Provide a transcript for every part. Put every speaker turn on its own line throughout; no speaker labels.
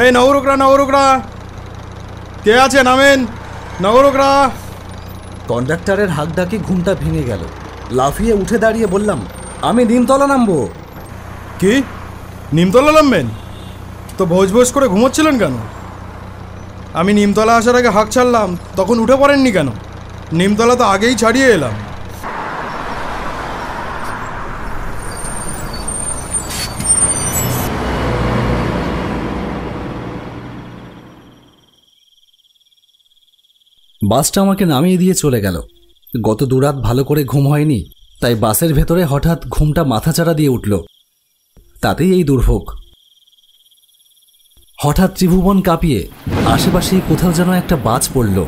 এই নগরকরা নগরকরা, কে আছে নামেন নগরকরা।
কন্ডাক্টরের হাঁক ডাকে ঘুমটা ভেঙে গেল। লাফিয়ে উঠে দাঁড়িয়ে বললাম, আমি নিমতলা নামবো।
কি নিমতলা নামবেন? তো ভোজ ভোজ করে ঘুমোচ্ছিলেন কেন? আমি নিমতলা আসার আগে হাঁক ছাড়লাম, তখন উঠে পড়েননি কেন? নিমতলা তো আগেই ছাড়িয়ে এলাম।
বাসটা আমাকে নামিয়ে দিয়ে চলে গেল। গত দুরাত ভালো করে ঘুম হয়নি, তাই বাসের ভেতরে হঠাৎ ঘুমটা মাথাচাড়া দিয়ে উঠল। তাতেই এই দুর্ভোগ। হঠাৎ ত্রিভুবন কাঁপিয়ে আশেপাশেই কোথাও যেন একটা বাজ পড়ল,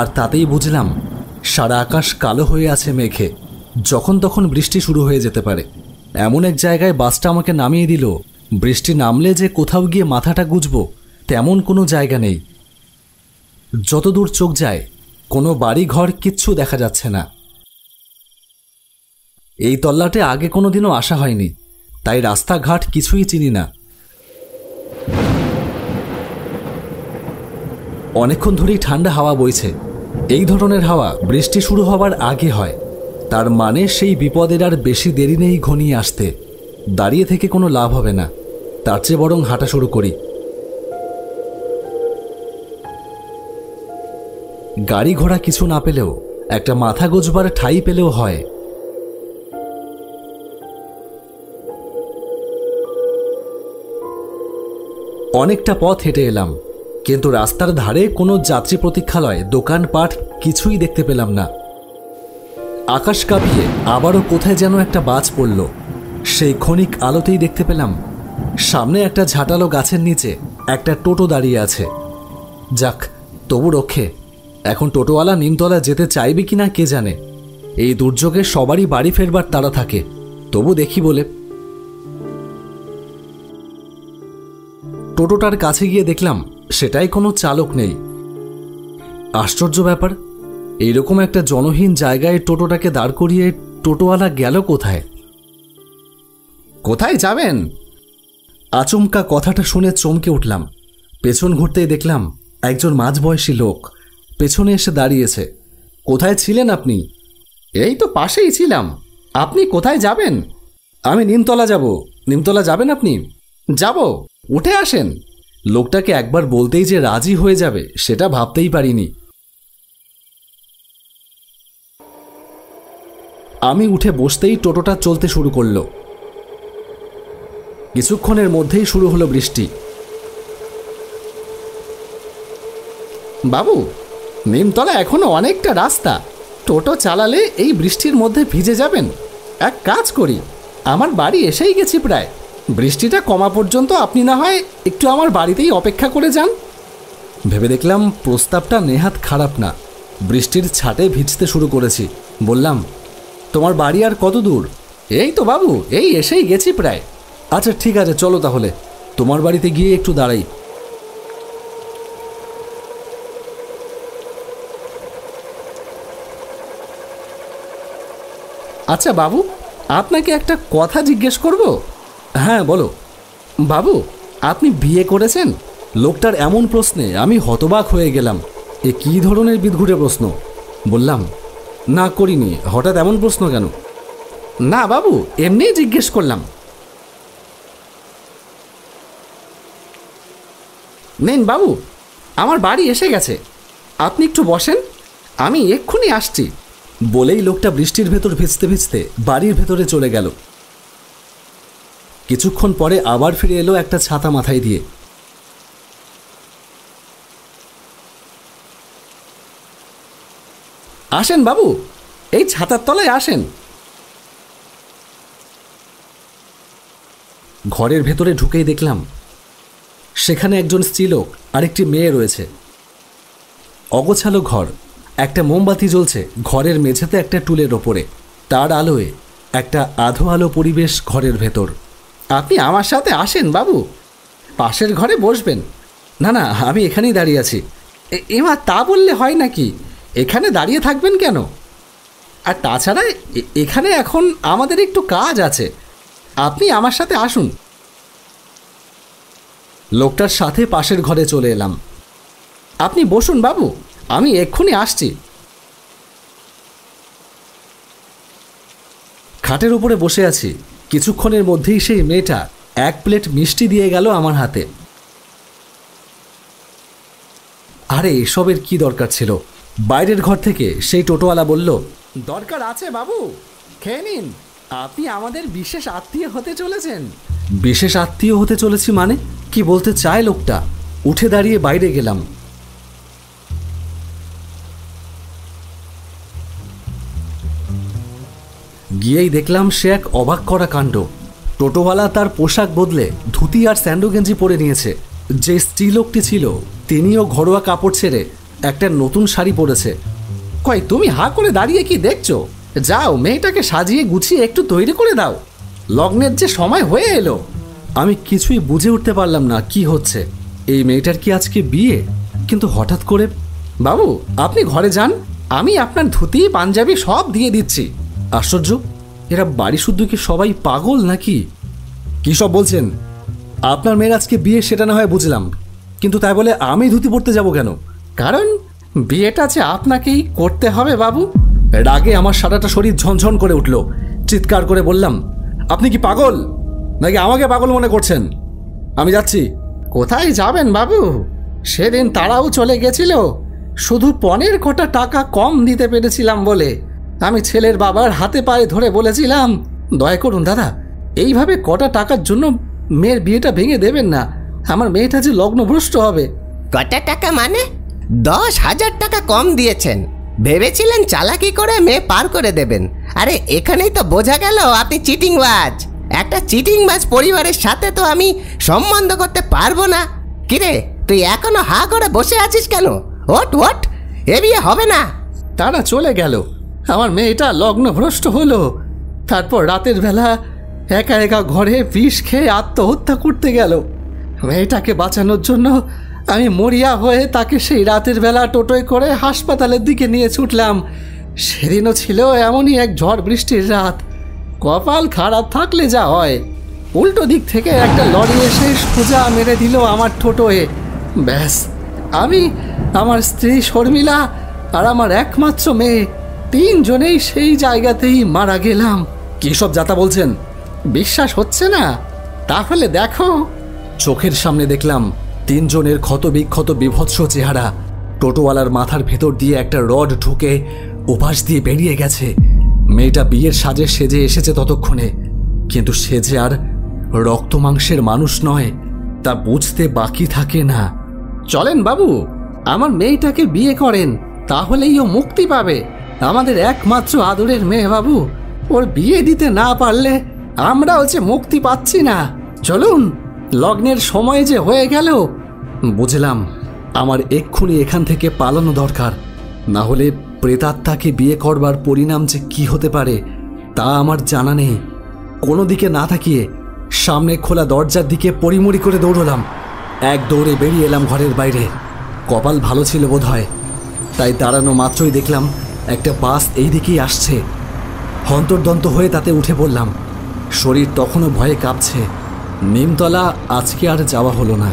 আর তাতেই বুঝলাম সারা আকাশ কালো হয়ে আছে মেঘে। যখন তখন বৃষ্টি শুরু হয়ে যেতে পারে। এমন এক জায়গায় বাসটা আমাকে নামিয়ে দিল, বৃষ্টি নামলে যে কোথাও গিয়ে মাথাটা গুজব তেমন কোনো জায়গা নেই। যতদূর চোখ যায় কোনো বাড়ি ঘর কিচ্ছু দেখা যাচ্ছে না। এই তল্লাটে আগে কোনোদিনও আসা হয়নি, তাই রাস্তাঘাট কিছুই চিনি না। অনেকক্ষণ ধরেই ঠান্ডা হাওয়া বইছে। এই ধরনের হাওয়া বৃষ্টি শুরু হবার আগে হয়, তার মানে সেই বিপদের আর বেশি দেরি নেই ঘনিয়ে আসতে। দাঁড়িয়ে থেকে কোনো লাভ হবে না, তার চেয়ে বরং হাঁটা শুরু করি। গাড়ি ঘোড়া কিছু না পেলেও একটা মাথা গোজবার ঠাঁই পেলেও হয়। অনেকটা পথ হেঁটে এলাম, কিন্তু রাস্তার ধারে কোনো যাত্রী প্রতীক্ষালয় দোকানপাট কিছুই দেখতে পেলাম না। আকাশ কাঁপিয়ে আবারও কোথায় যেন একটা বাজ পড়ল। সেই ক্ষণিক আলোতেই দেখতে পেলাম সামনে একটা ঝাঁটালো গাছের নিচে একটা টোটো দাঁড়িয়ে আছে। যাক, তবু রক্ষে। এখন টোটোওয়ালা নিমতলা যেতে চাইবে কিনা কে জানে। এই দুর্যোগে সবারই বাড়ি ফেরবার তাড়া থাকে, তবু দেখি বলে। টোটোটার কাছে গিয়ে দেখলাম সেটাই কোনো চালক নেই। আশ্চর্য ব্যাপার, এইরকম একটা জনহীন জায়গায় টোটোটাকে দাঁড় করিয়ে টোটোওয়ালা গেল কোথায়? কোথায় যাবেন? আচমকা কথাটা শুনে চমকে উঠলাম। পেছন ঘুরতেই দেখলাম একজন মাঝবয়সী লোক পেছনে এসে দাঁড়িয়েছে। কোথায় ছিলেন আপনি? এই তো পাশেই ছিলাম। আপনি কোথায় যাবেন? আমি নিমতলা যাব। নিমতলা যাবেন আপনি? যাব, উঠে আসেন। লোকটাকে একবার বলতেই যে রাজি হয়ে যাবে সেটা ভাবতেই পারিনি। আমি উঠে বসতেই টোটোটা চলতে শুরু করলো। কিছুক্ষণের মধ্যেই শুরু হলো বৃষ্টি। বাবু, নিমতলা এখনো অনেকটা রাস্তা। টোটো চালালে এই বৃষ্টির মধ্যে ভিজে যাবেন। এক কাজ করি, আমার বাড়ি এসেই গেছি প্রায়। বৃষ্টিটা কমা পর্যন্ত আপনি না হয় একটু আমার বাড়িতেই অপেক্ষা করে যান। ভেবে দেখলাম প্রস্তাবটা নেহাত খারাপ না। বৃষ্টির ছাটে ভিজতে শুরু করেছি। বললাম, তোমার বাড়ি আর কত দূর? এই তো বাবু, এই এসেই গেছি প্রায়। আচ্ছা ঠিক আছে, চলো তাহলে তোমার বাড়িতে গিয়ে একটু দাঁড়াই। আচ্ছা বাবু, আপনাকে একটা কথা জিজ্ঞেস করব? হ্যাঁ বলো। বাবু, আপনি বিয়ে করেছেন? লোকটার এমন প্রশ্নে আমি হতবাক হয়ে গেলাম। এ কী ধরনের বিদঘুটে প্রশ্ন! বললাম, না করিনি। হঠাৎ এমন প্রশ্ন কেন? না বাবু, এমনিই জিজ্ঞেস করলাম। নেন বাবু, আমার বাড়ি এসে গেছে। আপনি একটু বসেন, আমি এক্ষুনি আসছি। বলেই লোকটা বৃষ্টির ভেতর ভিজতে ভিজতে বাড়ির ভেতরে চলে গেল। কিছুক্ষণ পরে আবার ফিরে এলো একটা ছাতা মাথায় দিয়ে। আসেন বাবু, এই ছাতার তলায় আসেন। ঘরের ভেতরে ঢুকেই দেখলাম সেখানে একজন স্ত্রীলোক আর একটি মেয়ে রয়েছে। অগোছালো ঘর, একটা মোমবাতি জ্বলছে ঘরের মেঝেতে একটা টুলের ওপরে। তার আলোয় একটা আধো আলো পরিবেশ ঘরের ভেতর। আপনি আমার সাথে আসেন বাবু, পাশের ঘরে বসবেন। না না, আমি এখানেই দাঁড়িয়ে আছি। এমা, তা বললে হয় নাকি? এখানে দাঁড়িয়ে থাকবেন কেন? আর তাছাড়া এখানে এখন আমাদের একটু কাজ আছে। আপনি আমার সাথে আসুন। লোকটার সাথে পাশের ঘরে চলে এলাম। আপনি বসুন বাবু, আমি এক্ষুনি আসছি। খাটের উপরে বসে আছি। কিছুক্ষণের মধ্যেই সেই মেয়েটা 1 প্লেট মিষ্টি দিয়ে গেল আমার হাতে। আরে এসবের কি দরকার ছিল? বাইরের ঘর থেকে সেই টোটোওয়ালা বলল, দরকার আছে বাবু, খেয়ে নিন, আপনি আমাদের বিশেষ আত্মীয় হতে চলেছেন। বিশেষ আত্মীয় হতে চলেছি মানে? কি বলতে চায় লোকটা? উঠে দাঁড়িয়ে বাইরে গেলাম। গিয়েই দেখলাম সে এক অবাক করা কাণ্ড। টোটোওয়ালা তার পোশাক বদলে ধুতি আর স্যান্ডো গেঞ্জি পরে নিয়েছে। যে স্ত্রী লোকটি ছিল তিনিও ঘরোয়া কাপড় ছেড়ে একটা নতুন শাড়ি পরেছে। কই, তুমি হা করে দাঁড়িয়ে কি দেখছো? যাও, মেয়েটাকে সাজিয়ে গুছিয়ে একটু তৈরি করে দাও, লগ্নের যে সময় হয়ে এলো। আমি কিছুই বুঝে উঠতে পারলাম না কি হচ্ছে। এই মেয়েটার কি আজকে বিয়ে? কিন্তু হঠাৎ করে, বাবু আপনি ঘরে যান, আমি আপনার ধুতি পাঞ্জাবি সব দিয়ে দিচ্ছি। আশ্চর্য, এরা বাড়ি শুদ্ধ কি সবাই পাগল নাকি? কি সব বলছেন? আপনার মেয়ের আজকে বিয়ে সেটা না হয় বুঝলাম, কিন্তু তাই বলে আমি ধুতি পরতে যাব কেন? কারণ বিয়েটা যে আপনাকেই করতে হবে বাবু। রাগে আমার সারাটা শরীর ঝনঝন করে উঠল। চিৎকার করে বললাম, আপনি কি পাগল নাকি আমাকে পাগল মনে করছেন? আমি যাচ্ছি। কোথায় যাবেন বাবু? সেদিন তারাও চলে গেছিল শুধু 15 কোটা টাকা কম দিতে পেরেছিলাম বলে। আমি ছেলের বাবার হাতে পায়ে ধরে বলেছিলাম, দয়া করুন দাদা, এইভাবে কটা টাকার জন্য মেয়ের বিয়েটা ভেঙে দেবেন না, আমার মেয়েটা যে লগ্নভ্রষ্ট হবে।
কটা টাকা মানে? 10,000 টাকা কম দিয়েছেন, ভেবেছিলেন চালাকি করে মেয়ে পার করে দেবেন। আরে এখানেই তো বোঝা গেল আপনি চিটিংবাজ। একটা চিটিংবাজ পরিবারের সাথে তো আমি সম্বন্ধ করতে পারবো না। কিরে, তুই এখনো হা করে বসে আছিস কেন? ওট ওট, এ বিয়ে হবে না।
তারা চলে গেল, আমার মেয়েটা লগ্নভ্রষ্ট হলো। তারপর রাতের বেলা একা একা ঘরে বিষ খেয়ে আত্মহত্যা করতে গেল। মেয়েটাকে বাঁচানোর জন্য আমি মরিয়া হয়ে তাকে সেই রাতের বেলা টোটোয় করে হাসপাতালের দিকে নিয়ে ছুটলাম। সেদিনও ছিল এমনই এক ঝড় বৃষ্টির রাত। কপাল খারাপ থাকলে যা হয়, উল্টো দিক থেকে একটা লরি এসে সোজা মেরে দিল আমার টোটোয়। ব্যাস, আমি, আমার স্ত্রী শর্মিলা আর আমার একমাত্র মেয়ে, 3 জনেই সেই জায়গাতেই মারা গেলাম। কি সব যাতা বলছেন? বিশ্বাস হচ্ছে না? তাহলে দেখো। চোখের সামনে দেখলাম 3 জনের ক্ষত বিক্ষত বিভৎস চেহারা। টোটোওয়ালার মাথার ভেতর দিয়ে একটা রড ঢুকে ওপাশ দিয়ে বেরিয়ে গেছে। মেয়েটা বিয়ের সাজে সেজে এসেছে ততক্ষণে, কিন্তু সে যে আর রক্ত মাংসের মানুষ নয় তা বুঝতে বাকি থাকে না। চলেন বাবু, আমার মেয়েটাকে বিয়ে করেন, তাহলেই ও মুক্তি পাবে। আমাদের একমাত্র আদরের মেয়ে বাবু, ওর বিয়ে দিতে না পারলে আমরাও যে মুক্তি পাচ্ছি না। চলুন, লগ্নের সময় যে হয়ে গেল। বুঝলাম আমার এক্ষুনি এখান থেকে পালানো দরকার, না হলে প্রেতাত্মাকে বিয়ে করবার পরিণাম যে কি হতে পারে তা আমার জানা নেই। কোনো দিকে না তাকিয়ে সামনে খোলা দরজার দিকে পরিমরি করে দৌড়লাম। এক দৌড়ে বেরিয়ে এলাম ঘরের বাইরে। কপাল ভালো ছিল বোধ হয়, তাই দাঁড়ানো মাত্রই দেখলাম একটা বাস এই দিকেই আসছে। হন্তর্দন্ত হয়ে তাতে উঠে পড়লাম। শরীর তখনও ভয়ে কাঁপছে। নিমতলা আজকে আর যাওয়া হলো না।